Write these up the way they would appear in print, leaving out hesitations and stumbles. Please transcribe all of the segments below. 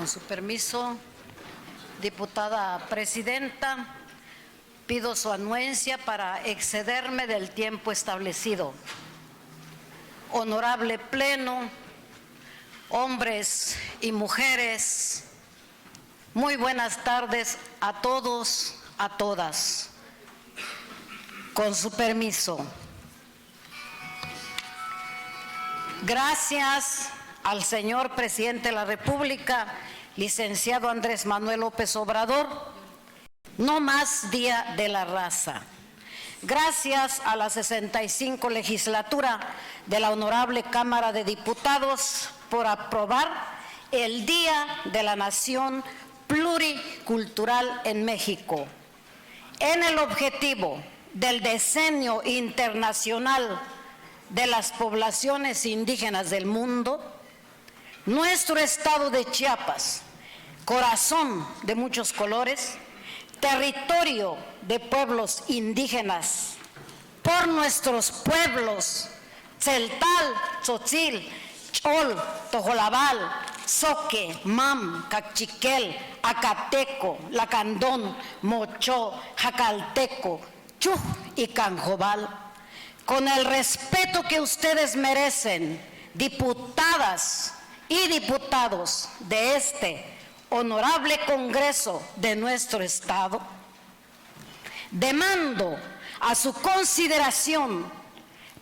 Con su permiso, diputada presidenta, pido su anuencia para excederme del tiempo establecido. Honorable Pleno, hombres y mujeres, muy buenas tardes a todos, a todas. Con su permiso. Gracias al señor presidente de la República, licenciado Andrés Manuel López Obrador, no más Día de la Raza. Gracias a la 65 legislatura de la Honorable Cámara de Diputados por aprobar el Día de la Nación Pluricultural en México. En el objetivo del Decenio Internacional de las Poblaciones Indígenas del Mundo, nuestro estado de Chiapas, corazón de muchos colores, territorio de pueblos indígenas, por nuestros pueblos, Tzeltal, Tzotzil, Chol, Tojolabal, Zoque, Mam, Cachiquel, Acateco, Lacandón, Mochó, Jacalteco, Chuj y Canjobal. Con el respeto que ustedes merecen, diputadas y diputados de este honorable Congreso de nuestro Estado, demando a su consideración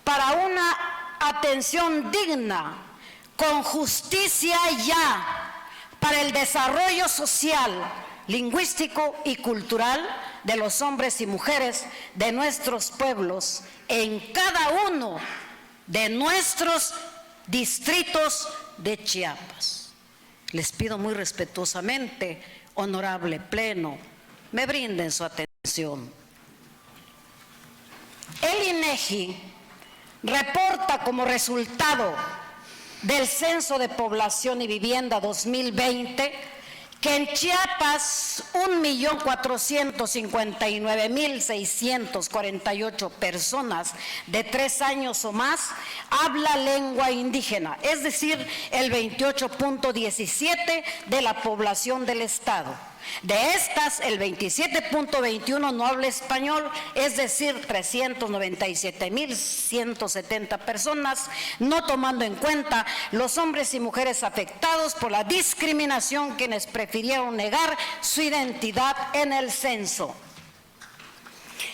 para una atención digna, con justicia ya, para el desarrollo social, lingüístico y cultural de los hombres y mujeres de nuestros pueblos en cada uno de nuestros distritos de Chiapas. Les pido muy respetuosamente, honorable Pleno, me brinden su atención. El INEGI reporta como resultado del Censo de Población y Vivienda 2020 que en Chiapas 1.459.648 personas de 3 años o más habla lengua indígena, es decir, el 28.17% de la población del estado. De estas, el 27.21% no habla español, es decir, 397.170 personas, no tomando en cuenta los hombres y mujeres afectados por la discriminación, quienes prefirieron negar su identidad en el censo.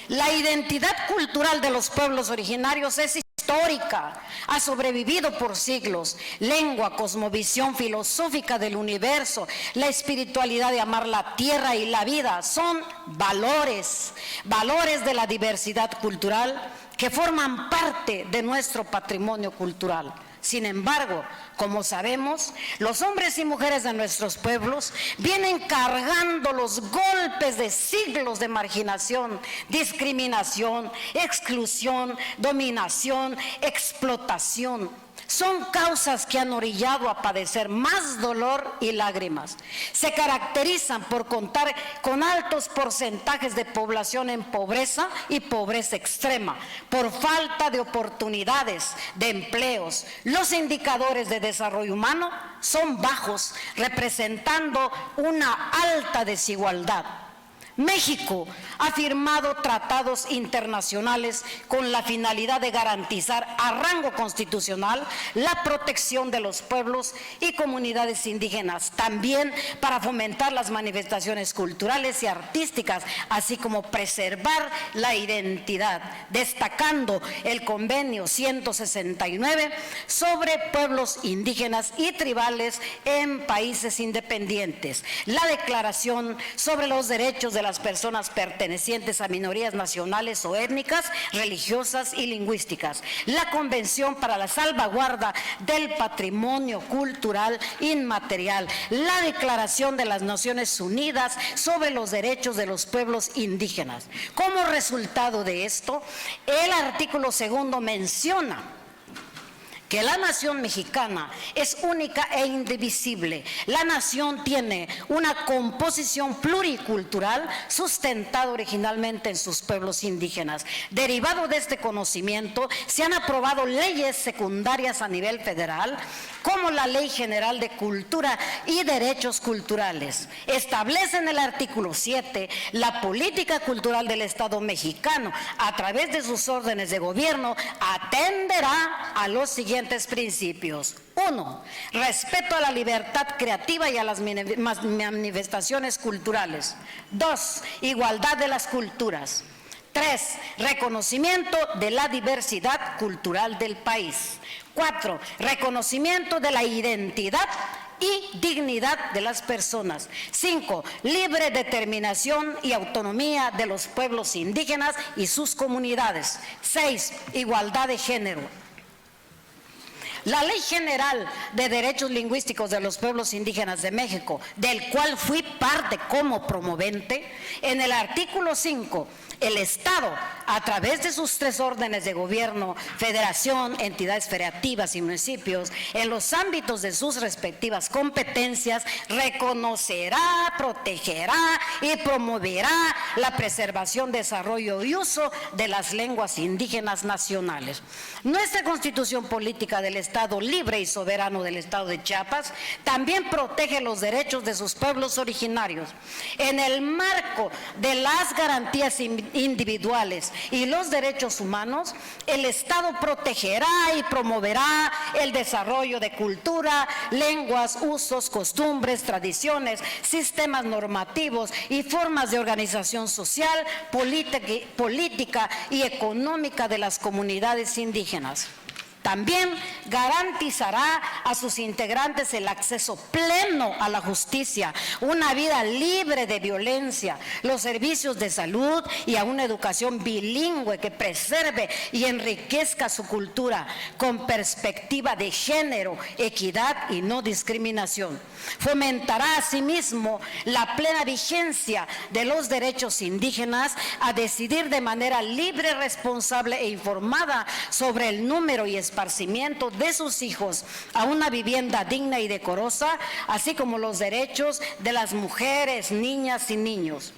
La identidad cultural de los pueblos originarios es histórica, ha sobrevivido por siglos. Lengua, cosmovisión filosófica del universo, la espiritualidad de amar la tierra y la vida son valores de la diversidad cultural que forman parte de nuestro patrimonio cultural. Sin embargo, como sabemos, los hombres y mujeres de nuestros pueblos vienen cargando los golpes de siglos de marginación, discriminación, exclusión, dominación, explotación. Son causas que han orillado a padecer más dolor y lágrimas. Se caracterizan por contar con altos porcentajes de población en pobreza y pobreza extrema, por falta de oportunidades, de empleos. Los indicadores de desarrollo humano son bajos, representando una alta desigualdad. México ha firmado tratados internacionales con la finalidad de garantizar a rango constitucional la protección de los pueblos y comunidades indígenas, también para fomentar las manifestaciones culturales y artísticas, así como preservar la identidad, destacando el convenio 169 sobre pueblos indígenas y tribales en países independientes, la declaración sobre los derechos de las personas pertenecientes a minorías nacionales o étnicas, religiosas y lingüísticas, la Convención para la Salvaguarda del Patrimonio Cultural Inmaterial, la Declaración de las Naciones Unidas sobre los Derechos de los Pueblos Indígenas. Como resultado de esto, el artículo 2 menciona que la nación mexicana es única e indivisible. La nación tiene una composición pluricultural sustentada originalmente en sus pueblos indígenas. Derivado de este conocimiento, se han aprobado leyes secundarias a nivel federal como la Ley General de Cultura y Derechos Culturales. Establece en el artículo 7 la política cultural del Estado mexicano, a través de sus órdenes de gobierno, atenderá a los siguientes principios. 1. Respeto a la libertad creativa y a las manifestaciones culturales. 2. Igualdad de las culturas. 3. Reconocimiento de la diversidad cultural del país. 4. Reconocimiento de la identidad y dignidad de las personas. 5. Libre determinación y autonomía de los pueblos indígenas y sus comunidades. 6. Igualdad de género. La Ley General de Derechos Lingüísticos de los Pueblos Indígenas de México, del cual fui parte como promovente, en el artículo 5, el Estado, a través de sus 3 órdenes de gobierno, federación, entidades federativas y municipios, en los ámbitos de sus respectivas competencias, reconocerá, protegerá y promoverá la preservación, desarrollo y uso de las lenguas indígenas nacionales. Nuestra Constitución Política del Estado Libre y Soberano del Estado de Chiapas también protege los derechos de sus pueblos originarios. En el marco de las garantías individuales y los derechos humanos, el Estado protegerá y promoverá el desarrollo de cultura, lenguas, usos, costumbres, tradiciones, sistemas normativos y formas de organización social, política y económica de las comunidades indígenas. También garantizará a sus integrantes el acceso pleno a la justicia, una vida libre de violencia, los servicios de salud y a una educación bilingüe que preserve y enriquezca su cultura con perspectiva de género, equidad y no discriminación. Fomentará asimismo la plena vigencia de los derechos indígenas a decidir de manera libre, responsable e informada sobre el número y esparcimiento de sus hijos a una vivienda digna y decorosa, así como los derechos de las mujeres, niñas y niños.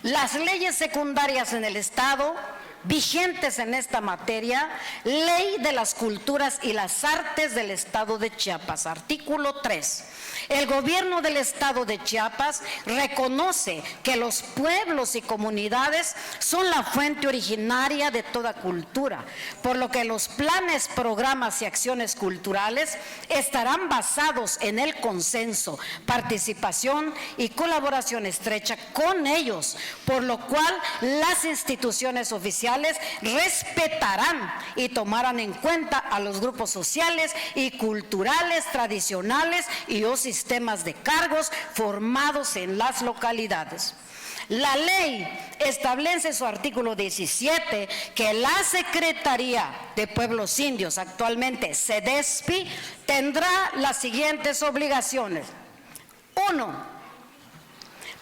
Las leyes secundarias en el Estado vigentes en esta materia: Ley de las Culturas y las Artes del Estado de Chiapas, artículo 3. El gobierno del Estado de Chiapas reconoce que los pueblos y comunidades son la fuente originaria de toda cultura, por lo que los planes, programas y acciones culturales estarán basados en el consenso, participación y colaboración estrecha con ellos, por lo cual las instituciones oficiales respetarán y tomarán en cuenta a los grupos sociales y culturales tradicionales y o sistemas de cargos formados en las localidades. La ley establece en su artículo 17 que la Secretaría de Pueblos Indios, actualmente SEDESPI, tendrá las siguientes obligaciones. 1.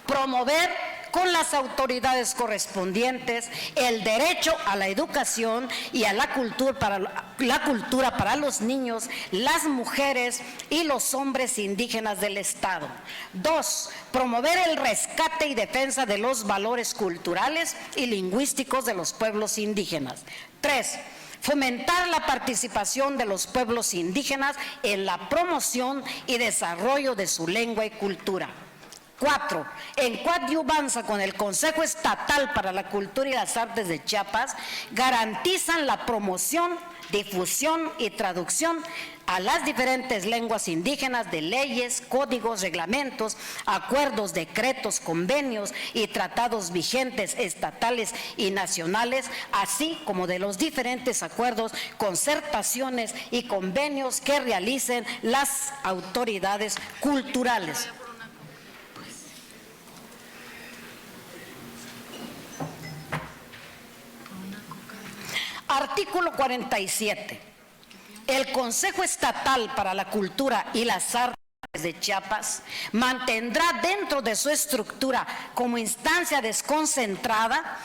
Promover con las autoridades correspondientes el derecho a la educación y a la cultura para los niños, las mujeres y los hombres indígenas del Estado. 2. Promover el rescate y defensa de los valores culturales y lingüísticos de los pueblos indígenas. 3. Fomentar la participación de los pueblos indígenas en la promoción y desarrollo de su lengua y cultura. 4. En coadyuvanza con el Consejo Estatal para la Cultura y las Artes de Chiapas, garantizan la promoción, difusión y traducción a las diferentes lenguas indígenas de leyes, códigos, reglamentos, acuerdos, decretos, convenios y tratados vigentes estatales y nacionales, así como de los diferentes acuerdos, concertaciones y convenios que realicen las autoridades culturales. Artículo 47. El Consejo Estatal para la Cultura y las Artes de Chiapas mantendrá dentro de su estructura como instancia desconcentrada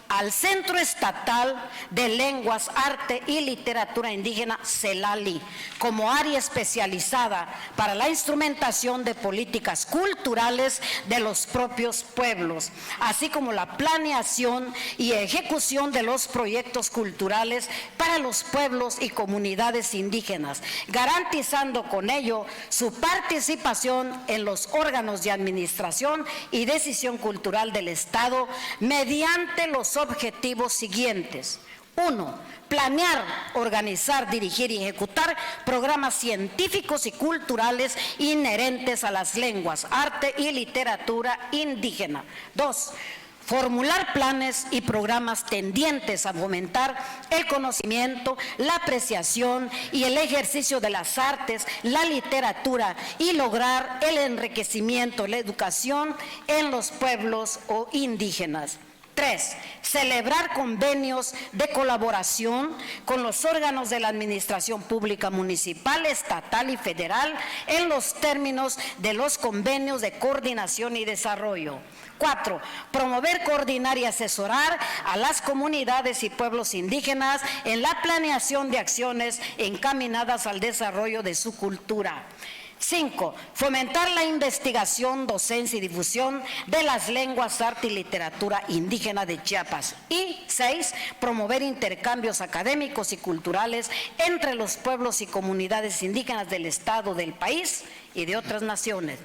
al Centro Estatal de Lenguas, Arte y Literatura Indígena, CELALI, como área especializada para la instrumentación de políticas culturales de los propios pueblos, así como la planeación y ejecución de los proyectos culturales para los pueblos y comunidades indígenas, garantizando con ello su participación en los órganos de administración y decisión cultural del Estado mediante los objetivos siguientes. 1. Planear, organizar, dirigir y ejecutar programas científicos y culturales inherentes a las lenguas, arte y literatura indígena. 2. Formular planes y programas tendientes a fomentar el conocimiento, la apreciación y el ejercicio de las artes, la literatura y lograr el enriquecimiento, la educación en los pueblos o indígenas. 3. Celebrar convenios de colaboración con los órganos de la administración pública municipal, estatal y federal en los términos de los convenios de coordinación y desarrollo. 4. Promover, coordinar y asesorar a las comunidades y pueblos indígenas en la planeación de acciones encaminadas al desarrollo de su cultura. 5. Fomentar la investigación, docencia y difusión de las lenguas, arte y literatura indígena de Chiapas. Y 6. Promover intercambios académicos y culturales entre los pueblos y comunidades indígenas del Estado, del país y de otras naciones.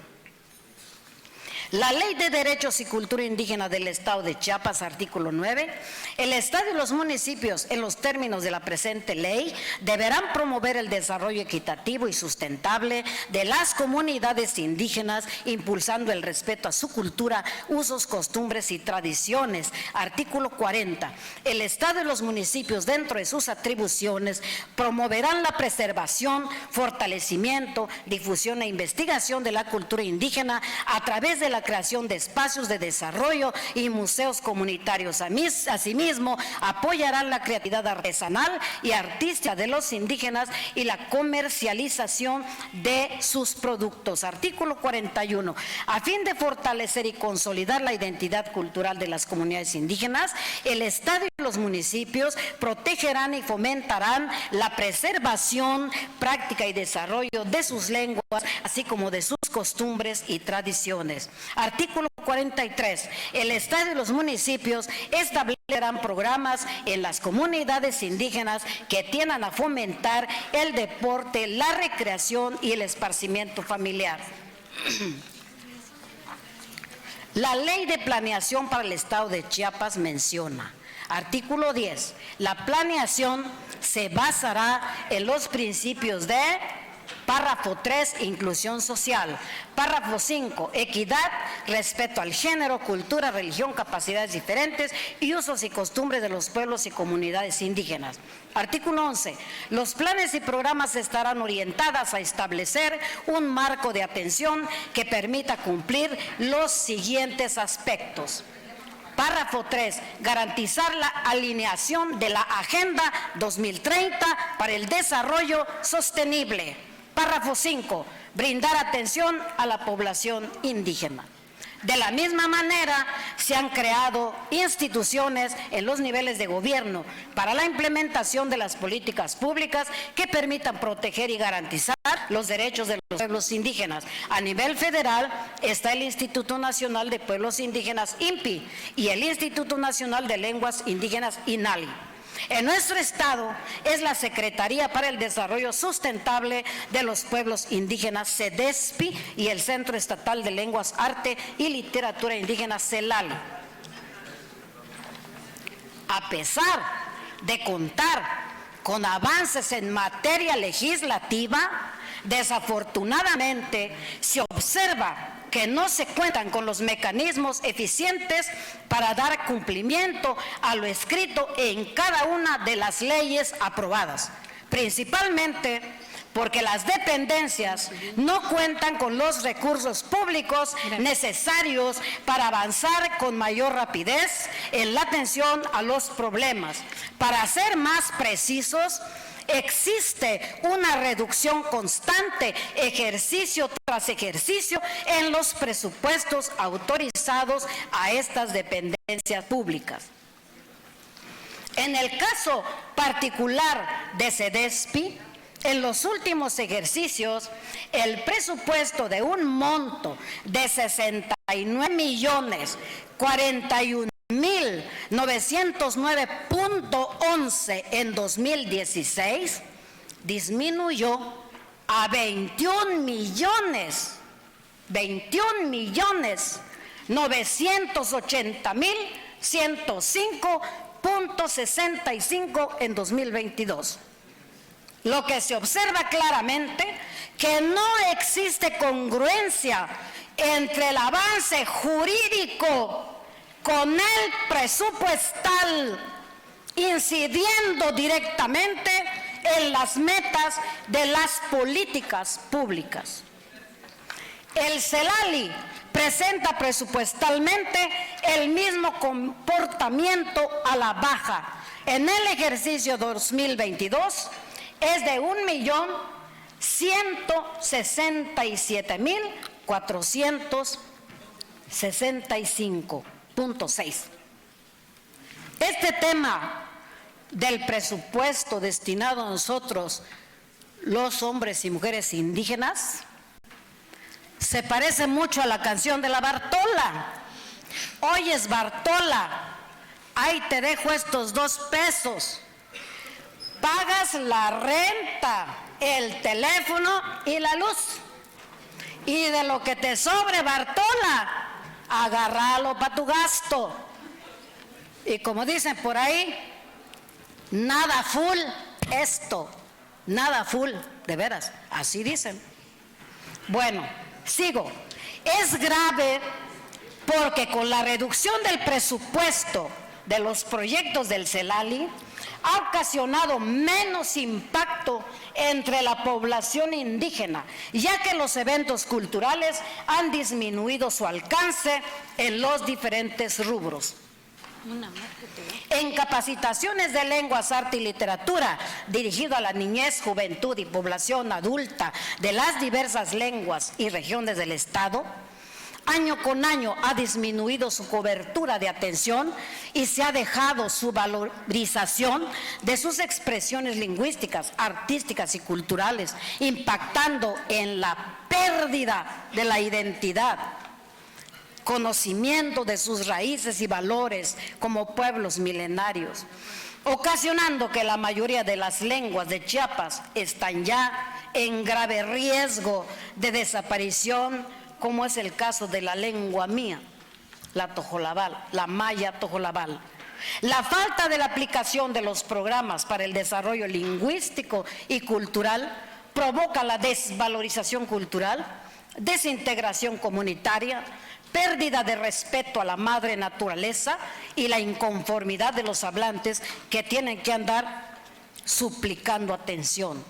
La Ley de Derechos y Cultura Indígena del Estado de Chiapas, artículo 9, el Estado y los municipios, en los términos de la presente ley, deberán promover el desarrollo equitativo y sustentable de las comunidades indígenas, impulsando el respeto a su cultura, usos, costumbres y tradiciones. Artículo 40, el Estado y los municipios, dentro de sus atribuciones, promoverán la preservación, fortalecimiento, difusión e investigación de la cultura indígena a través de la creación de espacios de desarrollo y museos comunitarios. Asimismo, apoyarán la creatividad artesanal y artística de los indígenas y la comercialización de sus productos. Artículo 41. A fin de fortalecer y consolidar la identidad cultural de las comunidades indígenas, el Estado y los municipios protegerán y fomentarán la preservación, práctica y desarrollo de sus lenguas, así como de sus costumbres y tradiciones. Artículo 43. El Estado y los municipios establecerán programas en las comunidades indígenas que tiendan a fomentar el deporte, la recreación y el esparcimiento familiar. La Ley de Planeación para el Estado de Chiapas menciona, artículo 10, la planeación se basará en los principios de párrafo 3, inclusión social. Párrafo 5, equidad, respeto al género, cultura, religión, capacidades diferentes y usos y costumbres de los pueblos y comunidades indígenas. Artículo 11, los planes y programas estarán orientados a establecer un marco de atención que permita cumplir los siguientes aspectos. Párrafo 3, garantizar la alineación de la Agenda 2030 para el desarrollo sostenible. Párrafo 5, brindar atención a la población indígena. De la misma manera, se han creado instituciones en los niveles de gobierno para la implementación de las políticas públicas que permitan proteger y garantizar los derechos de los pueblos indígenas. A nivel federal está el Instituto Nacional de Pueblos Indígenas, INPI, y el Instituto Nacional de Lenguas Indígenas, INALI. En nuestro estado es la Secretaría para el Desarrollo Sustentable de los Pueblos Indígenas, CEDESPI, y el Centro Estatal de Lenguas, Arte y Literatura Indígena, CELALI. A pesar de contar con avances en materia legislativa, desafortunadamente se observa que no se cuentan con los mecanismos eficientes para dar cumplimiento a lo escrito en cada una de las leyes aprobadas, principalmente porque las dependencias no cuentan con los recursos públicos necesarios para avanzar con mayor rapidez en la atención a los problemas. Para ser más precisos, existe una reducción constante, ejercicio tras ejercicio, en los presupuestos autorizados a estas dependencias públicas. En el caso particular de CEDESPI, en los últimos ejercicios, el presupuesto de un monto de 69.909.11 en 2016 disminuyó a 21.980.105.65 en 2022. Lo que se observa claramente que no existe congruencia entre el avance jurídico con el presupuestal, incidiendo directamente en las metas de las políticas públicas. El CELALI presenta presupuestalmente el mismo comportamiento a la baja. En el ejercicio 2022 es de 1.167.465.6. Este tema del presupuesto destinado a nosotros, los hombres y mujeres indígenas, se parece mucho a la canción de la Bartola. Oyes, Bartola, ahí te dejo estos 2 pesos. Pagas la renta, el teléfono y la luz. Y de lo que te sobre, Bartola, agárralo para tu gasto. Y como dicen por ahí, nada full esto, nada full, de veras, así dicen. Bueno, sigo. Es grave porque con la reducción del presupuesto de los proyectos del CELALI, ha ocasionado menos impacto entre la población indígena, ya que los eventos culturales han disminuido su alcance en los diferentes rubros. En capacitaciones de lenguas, arte y literatura dirigido a la niñez, juventud y población adulta de las diversas lenguas y regiones del Estado, año con año ha disminuido su cobertura de atención y se ha dejado su valorización de sus expresiones lingüísticas, artísticas y culturales, impactando en la pérdida de la identidad, conocimiento de sus raíces y valores como pueblos milenarios, ocasionando que la mayoría de las lenguas de Chiapas están ya en grave riesgo de desaparición, como es el caso de la lengua mía, la tojolabal, la maya tojolabal. La falta de la aplicación de los programas para el desarrollo lingüístico y cultural provoca la desvalorización cultural, desintegración comunitaria, pérdida de respeto a la madre naturaleza y la inconformidad de los hablantes que tienen que andar suplicando atención.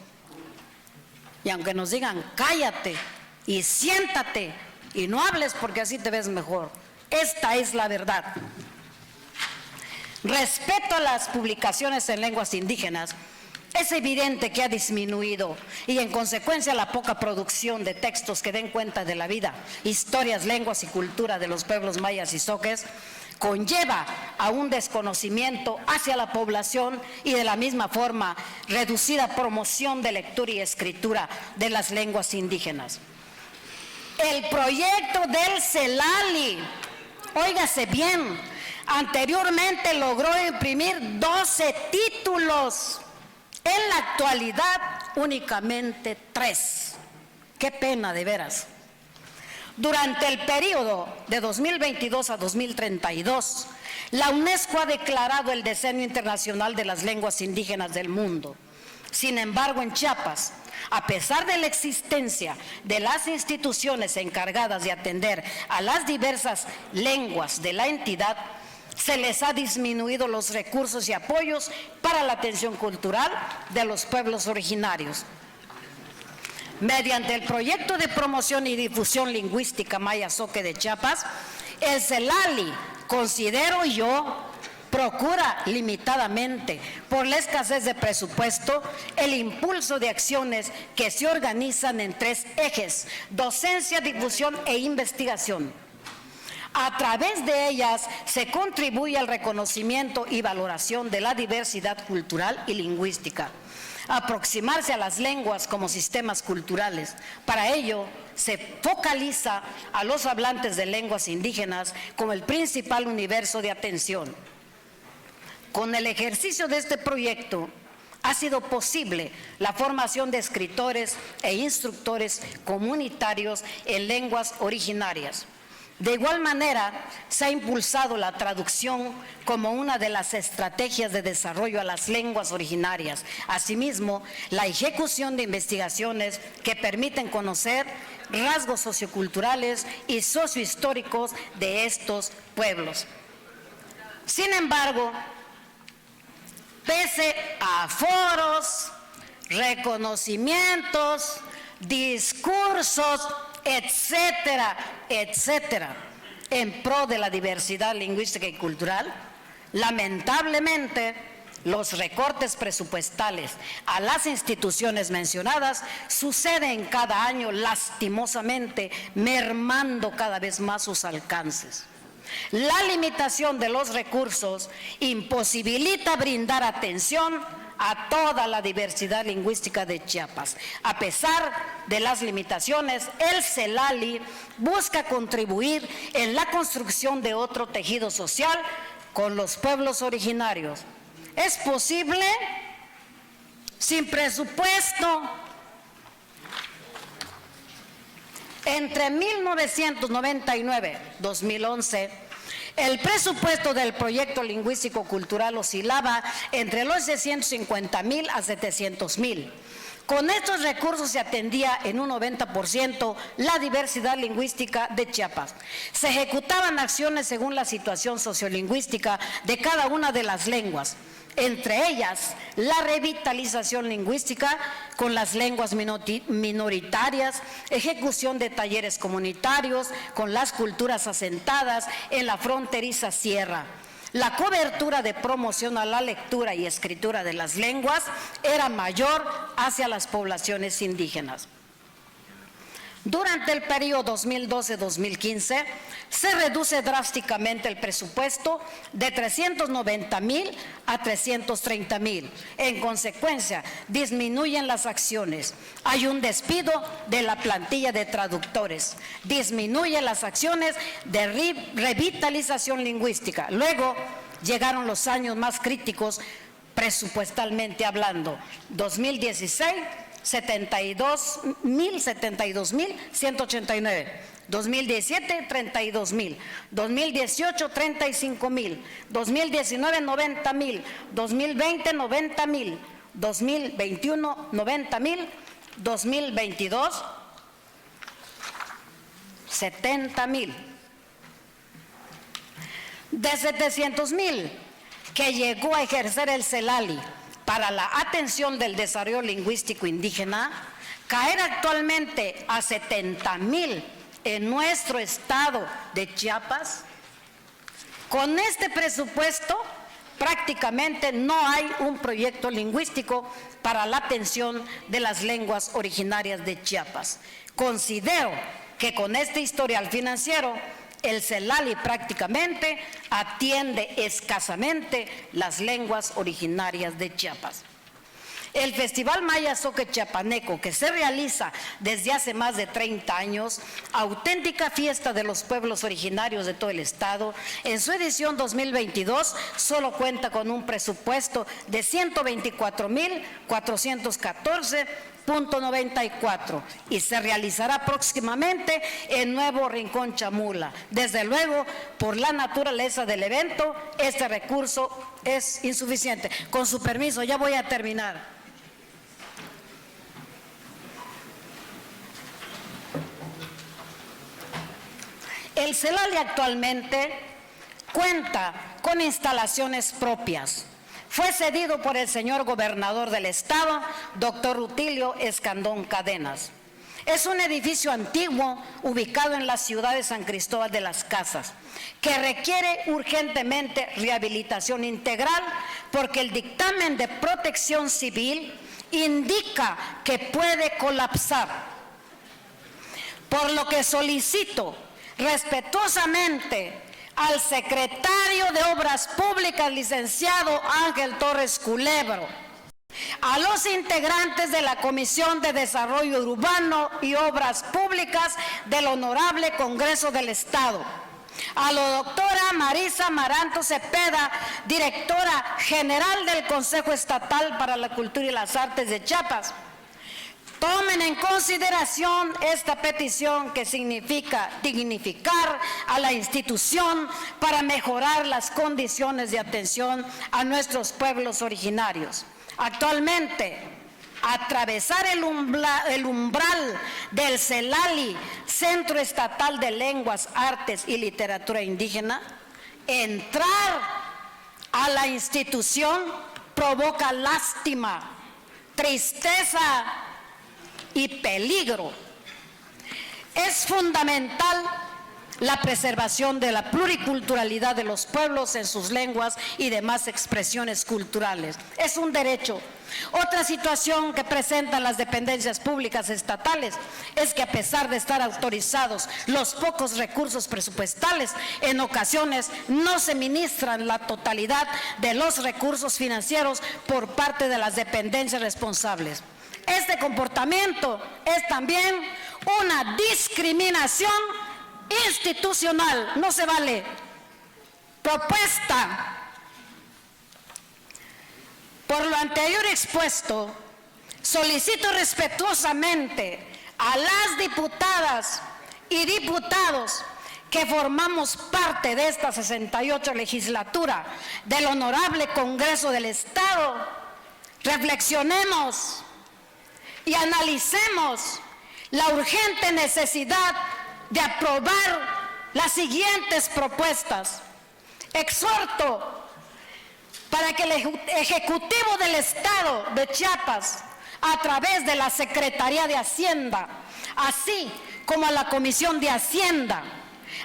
Y aunque nos digan cállate y siéntate y no hables porque así te ves mejor, esta es la verdad. Respecto a las publicaciones en lenguas indígenas, es evidente que ha disminuido y en consecuencia la poca producción de textos que den cuenta de la vida, historias, lenguas y cultura de los pueblos mayas y zoques conlleva a un desconocimiento hacia la población y de la misma forma reducida promoción de lectura y escritura de las lenguas indígenas. El proyecto del CELALI, óigase bien, anteriormente logró imprimir 12 títulos. En la actualidad, únicamente 3. Qué pena, de veras. Durante el periodo de 2022 a 2032, la UNESCO ha declarado el Decenio Internacional de las Lenguas Indígenas del Mundo. Sin embargo, en Chiapas, a pesar de la existencia de las instituciones encargadas de atender a las diversas lenguas de la entidad, se les ha disminuido los recursos y apoyos para la atención cultural de los pueblos originarios. Mediante el proyecto de promoción y difusión lingüística Maya Zoque de Chiapas, el CELALI, considero yo, procura limitadamente, por la escasez de presupuesto, el impulso de acciones que se organizan en 3 ejes: docencia, difusión e investigación. A través de ellas se contribuye al reconocimiento y valoración de la diversidad cultural y lingüística. Aproximarse a las lenguas como sistemas culturales. Para ello, se focaliza a los hablantes de lenguas indígenas como el principal universo de atención. Con el ejercicio de este proyecto, ha sido posible la formación de escritores e instructores comunitarios en lenguas originarias. De igual manera, se ha impulsado la traducción como una de las estrategias de desarrollo a las lenguas originarias. Asimismo, la ejecución de investigaciones que permiten conocer rasgos socioculturales y sociohistóricos de estos pueblos. Sin embargo, pese a foros, reconocimientos, discursos, etcétera, etcétera, en pro de la diversidad lingüística y cultural, lamentablemente los recortes presupuestales a las instituciones mencionadas suceden cada año lastimosamente, mermando cada vez más sus alcances. La limitación de los recursos imposibilita brindar atención a toda la diversidad lingüística de Chiapas. A pesar de las limitaciones, el CELALI busca contribuir en la construcción de otro tejido social con los pueblos originarios. ¿Es posible? Sin presupuesto. Entre 1999 y 2011, el presupuesto del proyecto lingüístico cultural oscilaba entre los 650,000 a 700,000. Con estos recursos se atendía en un 90% la diversidad lingüística de Chiapas. Se ejecutaban acciones según la situación sociolingüística de cada una de las lenguas. Entre ellas, la revitalización lingüística con las lenguas minoritarias, ejecución de talleres comunitarios con las culturas asentadas en la fronteriza sierra. La cobertura de promoción a la lectura y escritura de las lenguas era mayor hacia las poblaciones indígenas. Durante el periodo 2012-2015 se reduce drásticamente el presupuesto de 390,000 a 330,000. En consecuencia, disminuyen las acciones. Hay un despido de la plantilla de traductores. Disminuyen las acciones de revitalización lingüística. Luego llegaron los años más críticos presupuestalmente hablando. 2016, 72,189, 2017 32,000, 2018 35,000, 2019 90,000, 2020 90,000, 2021 90,000, 2022 70,000. De 700,000 que llegó a ejercer el CELALI para la atención del desarrollo lingüístico indígena, caer actualmente a 70,000 en nuestro estado de Chiapas, con este presupuesto prácticamente no hay un proyecto lingüístico para la atención de las lenguas originarias de Chiapas. Considero que con este historial financiero el CELALI prácticamente atiende escasamente las lenguas originarias de Chiapas. El Festival Maya Zoque Chiapaneco, que se realiza desde hace más de 30 años, auténtica fiesta de los pueblos originarios de todo el estado, en su edición 2022 solo cuenta con un presupuesto de 124,414,94 y se realizará próximamente en Nuevo Rincón Chamula. Desde luego, por la naturaleza del evento, este recurso es insuficiente. Con su permiso, ya voy a terminar. El CELALI actualmente cuenta con instalaciones propias. Fue cedido por el señor gobernador del estado, doctor Rutilio Escandón Cadenas. Es un edificio antiguo ubicado en la ciudad de San Cristóbal de las Casas, que requiere urgentemente rehabilitación integral porque el dictamen de Protección Civil indica que puede colapsar, por lo que solicito respetuosamente al secretario de Obras Públicas, licenciado Ángel Torres Culebro, a los integrantes de la Comisión de Desarrollo Urbano y Obras Públicas del Honorable Congreso del Estado, a la doctora Marisa Maranto Cepeda, directora general del Consejo Estatal para la Cultura y las Artes de Chiapas. Tomen en consideración esta petición, que significa dignificar a la institución para mejorar las condiciones de atención a nuestros pueblos originarios. Actualmente, atravesar el umbral del CELALI, Centro Estatal de Lenguas, Artes y Literatura Indígena, entrar a la institución provoca lástima, tristeza y peligro. Es fundamental la preservación de la pluriculturalidad de los pueblos en sus lenguas y demás expresiones culturales. Es un derecho. Otra situación que presentan las dependencias públicas estatales es que, a pesar de estar autorizados los pocos recursos presupuestales, en ocasiones no se ministran la totalidad de los recursos financieros por parte de las dependencias responsables. Este comportamiento es también una discriminación institucional. No se vale. Propuesta. Por lo anterior expuesto, solicito respetuosamente a las diputadas y diputados que formamos parte de esta 68 legislatura del Honorable Congreso del Estado, reflexionemos y analicemos la urgente necesidad de aprobar las siguientes propuestas. Exhorto para que el Ejecutivo del Estado de Chiapas, a través de la Secretaría de Hacienda, así como a la Comisión de Hacienda,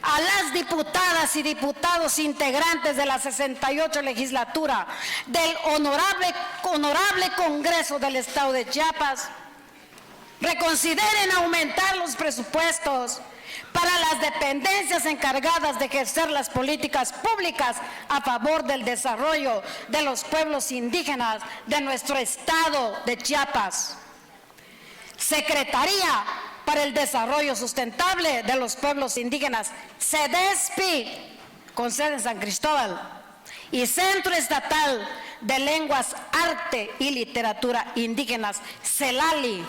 a las diputadas y diputados integrantes de la 68 legislatura del Honorable Congreso del Estado de Chiapas, reconsideren aumentar los presupuestos para las dependencias encargadas de ejercer las políticas públicas a favor del desarrollo de los pueblos indígenas de nuestro estado de Chiapas. Secretaría para el Desarrollo Sustentable de los Pueblos Indígenas, CEDESPI, con sede en San Cristóbal, y Centro Estatal de Lenguas, Arte y Literatura Indígenas, CELALI,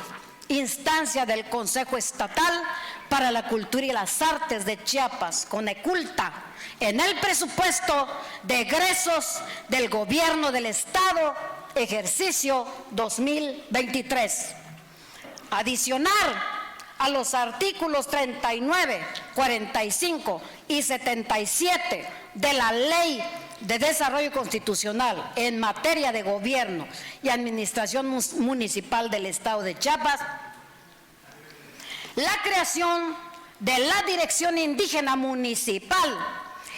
instancia del Consejo Estatal para la Cultura y las Artes de Chiapas, CONECULTA, en el presupuesto de egresos del Gobierno del Estado, ejercicio 2023. Adicionar a los artículos 39, 45 y 77 de la Ley de Desarrollo Constitucional en materia de gobierno y administración municipal del Estado de Chiapas, la creación de la Dirección Indígena Municipal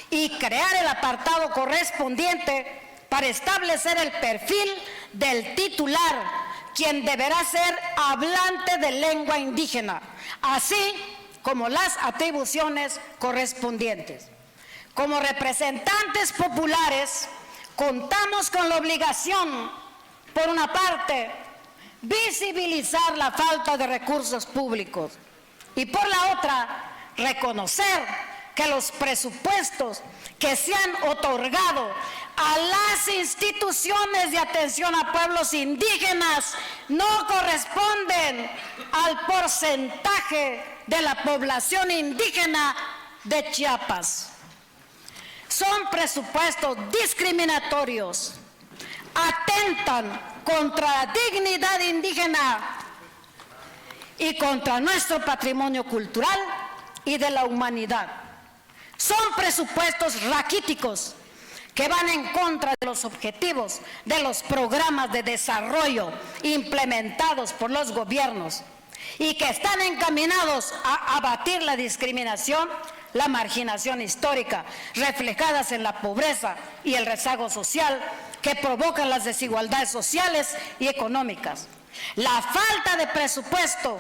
y crear el apartado correspondiente para establecer el perfil del titular, quien deberá ser hablante de lengua indígena, así como las atribuciones correspondientes. Como representantes populares, contamos con la obligación, por una parte, visibilizar la falta de recursos públicos y, por la otra, reconocer que los presupuestos que se han otorgado a las instituciones de atención a pueblos indígenas no corresponden al porcentaje de la población indígena de Chiapas. Son presupuestos discriminatorios, atentan contra la dignidad indígena y contra nuestro patrimonio cultural y de la humanidad. Son presupuestos raquíticos que van en contra de los objetivos de los programas de desarrollo implementados por los gobiernos y que están encaminados a abatir la discriminación, la marginación histórica, reflejadas en la pobreza y el rezago social que provocan las desigualdades sociales y económicas. La falta de presupuesto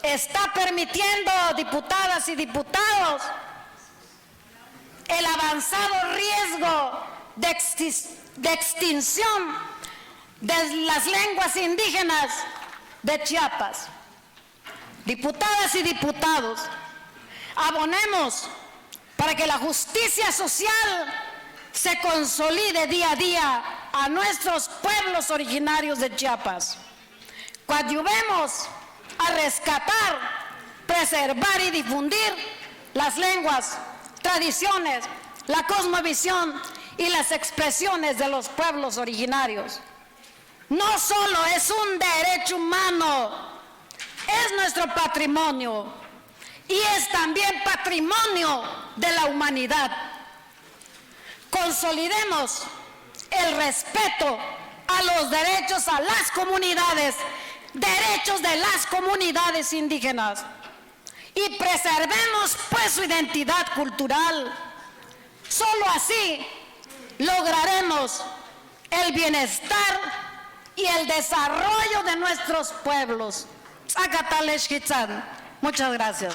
está permitiendo, diputadas y diputados, el avanzado riesgo de extinción de las lenguas indígenas de Chiapas. Diputadas y diputados, abonemos para que la justicia social se consolide día a día a nuestros pueblos originarios de Chiapas. Coadyuvemos a rescatar, preservar y difundir las lenguas, tradiciones, la cosmovisión y las expresiones de los pueblos originarios. No solo es un derecho humano, es nuestro patrimonio y es también patrimonio de la humanidad. Consolidemos el respeto a los derechos a las comunidades, derechos de las comunidades indígenas, y preservemos pues su identidad cultural. Solo así lograremos el bienestar y el desarrollo de nuestros pueblos. Muchas gracias.